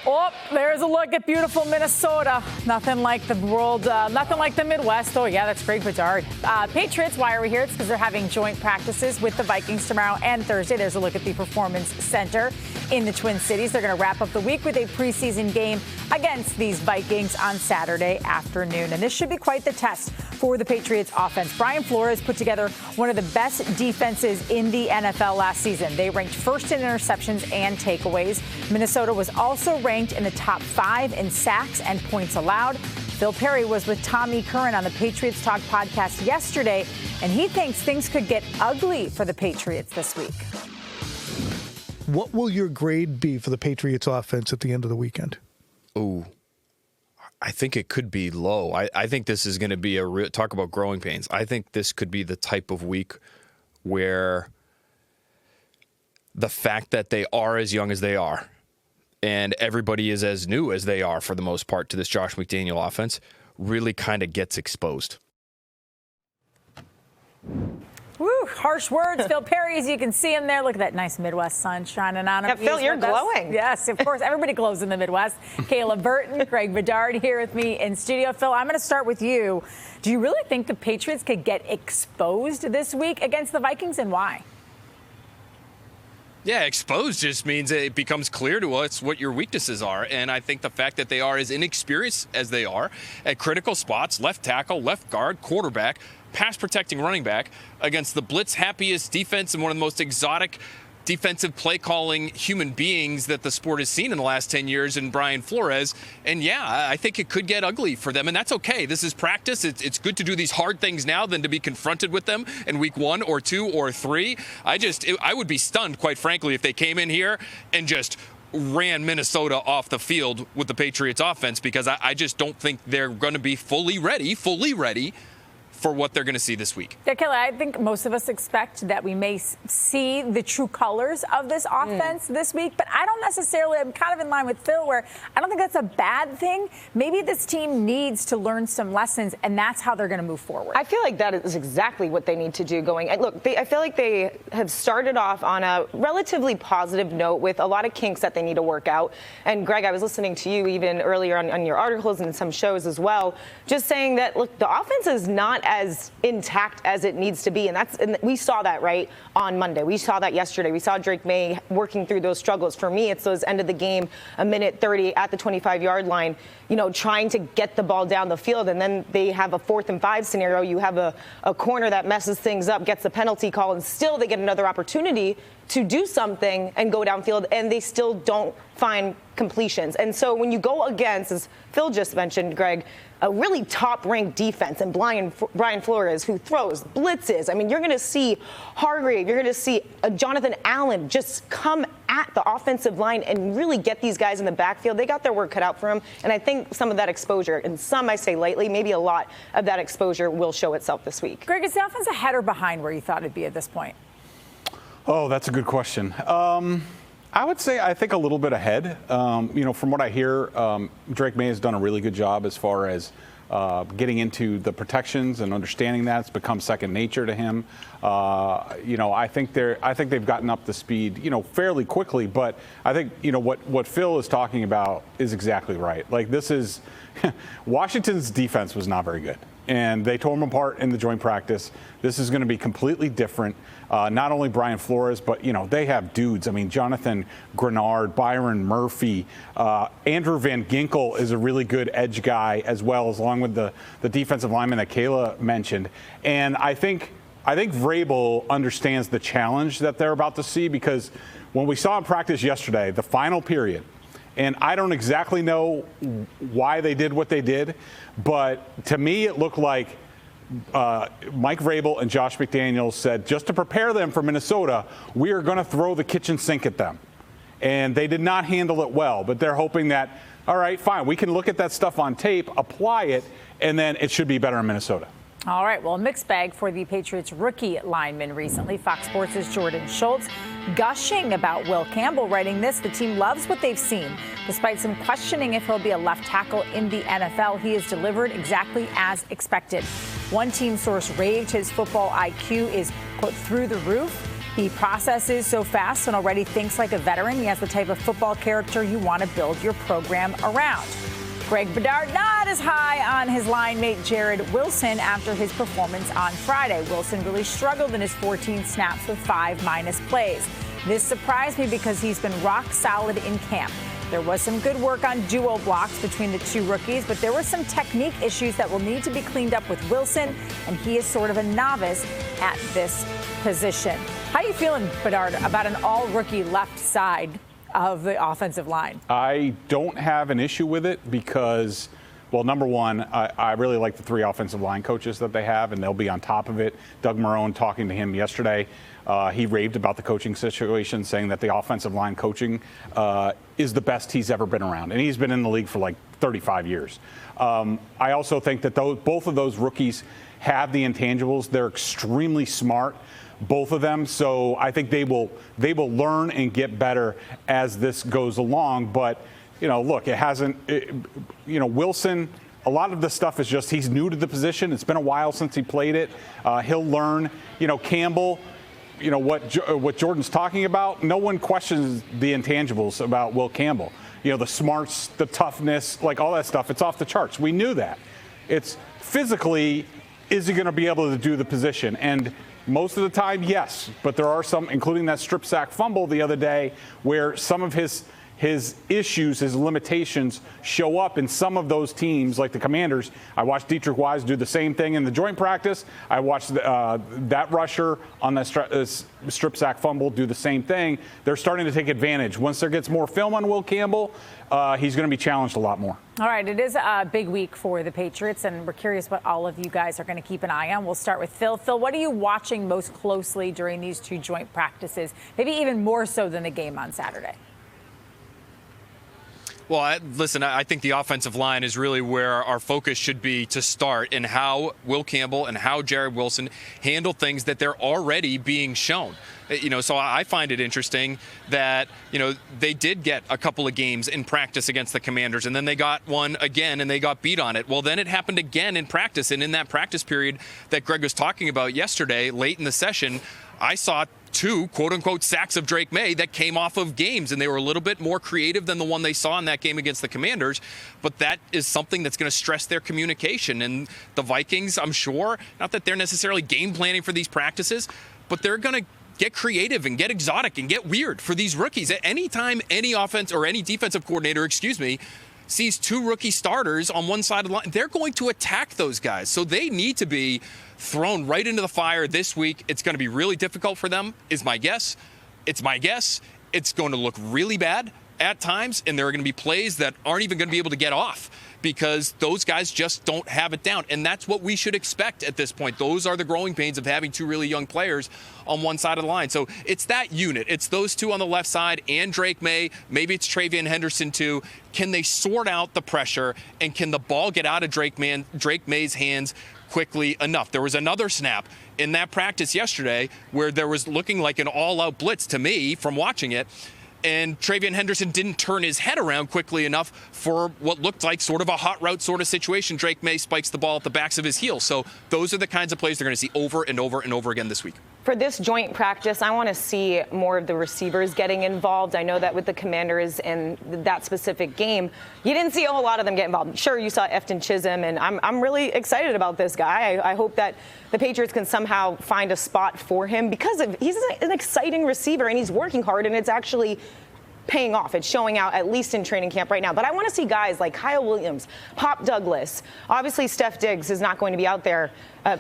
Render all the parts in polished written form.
Oh, there's a look at beautiful Minnesota. Nothing like the world, nothing like the Midwest. Oh, yeah, that's Greg Bedard. Patriots, why are we here? It's because they're having joint practices with the Vikings tomorrow and Thursday. There's a look at the Performance Center in the Twin Cities. They're going to wrap up the week with a preseason game against these Vikings on Saturday afternoon. And this should be quite the test for the Patriots offense. Brian Flores put together one of the best defenses in the NFL last season. They ranked first in interceptions and takeaways. Minnesota was also ranked in the top 5 in sacks and points allowed. Phil Perry was with Tommy Curran on the Patriots Talk podcast yesterday, and he thinks things could get ugly for the Patriots this week. What will your grade be for the Patriots offense at the end of the weekend? Ooh, I think it could be low. I think this is going to be talk about growing pains. I think this could be the type of week where the fact that they are as young as they are and everybody is as new as they are for the most part to this Josh McDaniel offense really kind of gets exposed. Woo, harsh words. Phil Perry, as you can see him there. Look at that nice Midwest sun shining on him. Yeah, Phil, you're glowing. Yes, of course. Everybody glows in the Midwest. Kayla Burton, Greg Bedard here with me in studio. Phil, I'm going to start with you. Do you really think the Patriots could get exposed this week against the Vikings, and why? Yeah, exposed just means it becomes clear to us what your weaknesses are. And I think the fact that they are as inexperienced as they are at critical spots, left tackle, left guard, quarterback, pass protecting running back, against the blitz happiest defense and one of the most exotic defensive play calling human beings that the sport has seen in the last 10 years in Brian Flores. And yeah, I think it could get ugly for them, and that's okay. This is practice. It's good to do these hard things now than to be confronted with them in week 1 or 2 or 3. I would be stunned, quite frankly, if they came in here and just ran Minnesota off the field with the Patriots offense, because I just don't think they're going to be fully ready for what they're going to see this week. Yeah, Kelly, I think most of us expect that we may see the true colors of this offense this week, but I don't necessarily, I'm kind of in line with Phil, where I don't think that's a bad thing. Maybe this team needs to learn some lessons, and that's how they're going to move forward. I feel like that is exactly what they need to do going. Look, I feel like they have started off on a relatively positive note with a lot of kinks that they need to work out. And Greg, I was listening to you even earlier on your articles and some shows as well, just saying that, look, the offense is not as intact as it needs to be. And we saw that right on Monday. We saw that yesterday. We saw Drake May working through those struggles. For me, it's those end of the game, a minute 30 at the 25-yard line, trying to get the ball down the field. And then they have a 4th and 5 scenario. You have a corner that messes things up, gets a penalty call, and still they get another opportunity to do something and go downfield, and they still don't find completions. And so when you go against, as Phil just mentioned, Greg, a really top-ranked defense and Brian Flores, who throws blitzes. I mean, you're going to see Hargrave, you're going to see Jonathan Allen just come at the offensive line and really get these guys in the backfield. They got their work cut out for them, and I think some of that exposure, and some I say lightly, maybe a lot of that exposure will show itself this week. Greg, is the offense ahead or behind where you thought it'd be at this point? Oh, that's a good question. I would say I think a little bit ahead. From what I hear, Drake May has done a really good job as far as getting into the protections and understanding that. It's become second nature to him. I think they've gotten up to speed, fairly quickly. But I think what Phil is talking about is exactly right. Like, this is Washington's defense was not very good, and they tore them apart in the joint practice. This is going to be completely different. Not only Brian Flores, but, they have dudes. I mean, Jonathan Grenard, Byron Murphy, Andrew Van Ginkel is a really good edge guy as well, along with the defensive lineman that Kayla mentioned. And I think Vrabel understands the challenge that they're about to see, because when we saw him practice yesterday, the final period, and I don't exactly know why they did what they did, but to me it looked like Mike Vrabel and Josh McDaniels said, just to prepare them for Minnesota, we are going to throw the kitchen sink at them. And they did not handle it well, but they're hoping that, all right, fine, we can look at that stuff on tape, apply it, and then it should be better in Minnesota. All right, well, a mixed bag for the Patriots rookie lineman recently. Fox Sports' Jordan Schultz gushing about Will Campbell, writing this: the team loves what they've seen. Despite some questioning if he'll be a left tackle in the NFL, he has delivered exactly as expected. One team source raved his football IQ is, quote, through the roof. He processes so fast and already thinks like a veteran. He has the type of football character you want to build your program around. Greg Bedard not as high on his line mate Jared Wilson after his performance on Friday. Wilson really struggled in his 14 snaps with 5 minus plays. This surprised me because he's been rock solid in camp. There was some good work on duo blocks between the two rookies, but there were some technique issues that will need to be cleaned up with Wilson, and he is sort of a novice at this position. How are you feeling, Bedard, about an all-rookie left side of the offensive line? I don't have an issue with it because, well, number one, I really like the 3 offensive line coaches that they have, and they'll be on top of it. Doug Marrone, talking to him yesterday, he raved about the coaching situation, saying that the offensive line coaching is the best he's ever been around. And he's been in the league for like 35 years. I also think that both of those rookies have the intangibles. They're extremely smart, both of them. So I think they will learn and get better as this goes along. But, look, it hasn't, Wilson, a lot of the stuff is just he's new to the position. It's been a while since he played it. He'll learn. Campbell, what Jordan's talking about, no one questions the intangibles about Will Campbell. The smarts, the toughness, like all that stuff, it's off the charts. We knew that. It's physically, is he going to be able to do the position? And most of the time, yes. But there are some, including that strip sack fumble the other day, where some of his issues, his limitations show up in some of those teams, like the Commanders. I watched Dietrich Wise do the same thing in the joint practice. I watched that rusher on that strip sack fumble do the same thing. They're starting to take advantage. Once there gets more film on Will Campbell, he's going to be challenged a lot more. All right, it is a big week for the Patriots, and we're curious what all of you guys are going to keep an eye on. We'll start with Phil. Phil, what are you watching most closely during these 2 joint practices, maybe even more so than the game on Saturday? Well, I think the offensive line is really where our focus should be to start, and how Will Campbell and how Jared Wilson handle things that they're already being shown. So I find it interesting that, they did get a couple of games in practice against the Commanders, and then they got one again and they got beat on it. Well, then it happened again in practice, and in that practice period that Greg was talking about yesterday, late in the session, I saw 2 quote-unquote sacks of Drake May that came off of games, and they were a little bit more creative than the one they saw in that game against the Commanders. But that is something that's going to stress their communication. And the Vikings, I'm sure, not that they're necessarily game planning for these practices, but they're going to get creative and get exotic and get weird for these rookies. At any time any offense or any defensive coordinator, sees 2 rookie starters on one side of the line, they're going to attack those guys. So they need to be thrown right into the fire this week. It's going to be really difficult for them, is my guess. It's my guess. It's going to look really bad at times, and there are going to be plays that aren't even going to be able to get off because those guys just don't have it down. And that's what we should expect at this point. Those are the growing pains of having 2 really young players on one side of the line. So it's that unit. It's those 2 on the left side and Drake May. Maybe it's Travion Henderson too. Can they sort out the pressure, and can the ball get out of Drake May's hands quickly enough? There was another snap in that practice yesterday where there was looking like an all-out blitz to me from watching it, and Travion Henderson didn't turn his head around quickly enough for what looked like sort of a hot route sort of situation. Drake May spikes the ball at the backs of his heels. So those are the kinds of plays they're going to see over and over and over again this week. For this joint practice, I want to see more of the receivers getting involved. I know that with the Commanders and that specific game, you didn't see a whole lot of them get involved. Sure, you saw Efton Chisholm, and I'm really excited about this guy. I hope that the Patriots can somehow find a spot for him because he's an exciting receiver, and he's working hard, and it's actually paying off. It's showing out, at least in training camp right now. But I want to see guys like Kyle Williams, Pop Douglas. Obviously, Steph Diggs is not going to be out there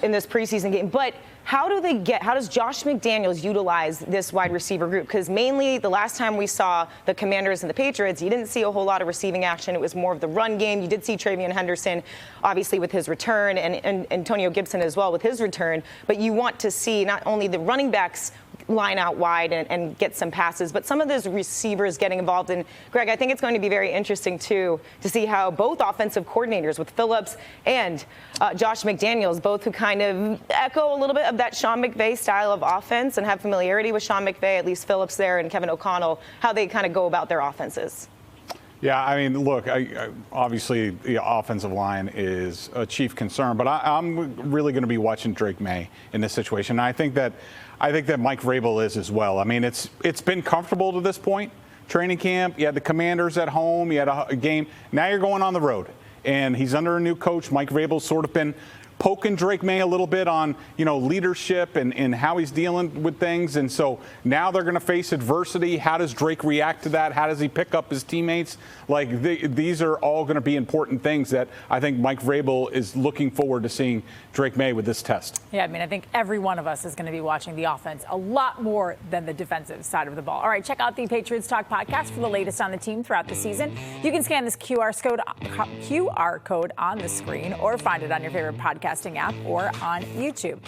in this preseason game. But how does Josh McDaniels utilize this wide receiver group? Because mainly the last time we saw the Commanders and the Patriots, you didn't see a whole lot of receiving action. It was more of the run game. You did see Travion Henderson, obviously, with his return, and Antonio Gibson as well with his return. But you want to see not only the running backs line out wide and get some passes, but some of those receivers getting involved. And Greg, I think it's going to be very interesting too to see how both offensive coordinators with Phillips and Josh McDaniels, both who kind of echo a little bit of that Sean McVay style of offense and have familiarity with Sean McVay, at least Phillips there and Kevin O'Connell, how they kind of go about their offenses. Yeah, I mean, look, obviously the offensive line is a chief concern, but I'm really going to be watching Drake May in this situation. And I think that Mike Vrabel is as well. I mean, it's been comfortable to this point. Training camp, you had the Commanders at home, you had a game. Now you're going on the road, and he's under a new coach. Mike Vrabel's sort of been poking Drake May a little bit on, leadership and how he's dealing with things. And so now they're going to face adversity. How does Drake react to that? How does he pick up his teammates? These are all going to be important things that I think Mike Vrabel is looking forward to seeing Drake May with this test. Yeah, I mean, I think every one of us is going to be watching the offense a lot more than the defensive side of the ball. All right, check out the Patriots Talk podcast for the latest on the team throughout the season. You can scan this QR code on the screen or find it on your favorite podcasting app or on YouTube.